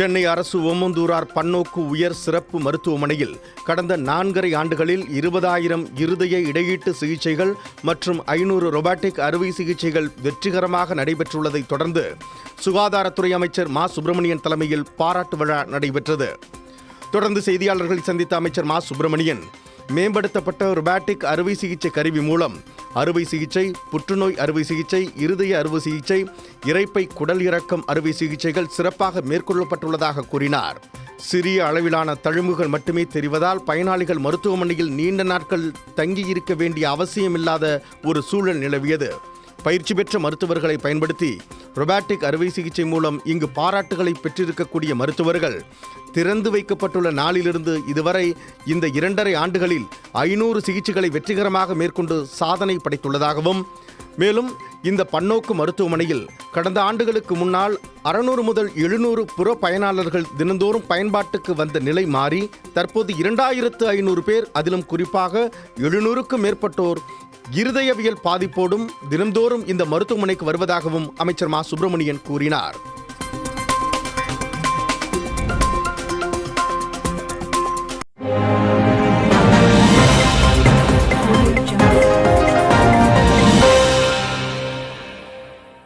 சென்னை அரசு ஓமந்தூரார் பன்னோக்கு உயர் சிறப்பு மருத்துவமனையில் கடந்த 4.5 ஆண்டுகளில் 20,000 இருதய இடையீட்டு சிகிச்சைகள் மற்றும் 500 ரொபாட்டிக் அறுவை சிகிச்சைகள் வெற்றிகரமாக நடைபெற்றுள்ளதைத் தொடர்ந்து சுகாதாரத்துறை அமைச்சர் மா சுப்பிரமணியன் தலைமையில் பாராட்டு விழா நடைபெற்றது. தொடர்ந்து செய்தியாளர்களை சந்தித்த அமைச்சர் மா சுப்பிரமணியன், மேம்படுத்தப்பட்ட ரொபாட்டிக் அறுவை சிகிச்சை கருவி மூலம் அறுவை சிகிச்சை, புற்றுநோய் அறுவை சிகிச்சை, இருதய அறுவை சிகிச்சை, இரைப்பை குடல் இறக்கம் அறுவை சிகிச்சைகள் சிறப்பாக மேற்கொள்ளப்பட்டுள்ளதாக கூறினார். சிறிய அளவிலான தழும்புகள் மட்டுமே தெரிவதால் பயனாளிகள் மருத்துவமனையில் நீண்ட நாட்கள் தங்கியிருக்க வேண்டிய அவசியமில்லாத ஒரு சூழல் நிலவியது. பயிற்சி பெற்ற மருத்துவர்களை பயன்படுத்தி ரொபாட்டிக் அறுவை சிகிச்சை மூலம் இங்கு பாராட்டுகளை பெற்றிருக்கக்கூடிய மருத்துவர்கள் திறந்து வைக்கப்பட்டுள்ள நாளிலிருந்து இதுவரை இந்த 2.5 ஆண்டுகளில் 500 சிகிச்சைகளை வெற்றிகரமாக மேற்கொண்டு சாதனை படைத்துள்ளதாகவும், மேலும் இந்த பன்னோக்கு மருத்துவமனையில் கடந்த ஆண்டுகளுக்கு முன்னால் 600 முதல் 700 புற பயனாளர்கள் தினந்தோறும் பயன்பாட்டுக்கு வந்த நிலை மாறி தற்போது 2500 பேர், அதிலும் குறிப்பாக 700க்கும் மேற்பட்டோர் இருதயவியல் பாதிப்போடும் தினந்தோறும் இந்த மருத்துவமனைக்கு வருவதாகவும் அமைச்சர் மா சுப்பிரமணியன் கூறினார்.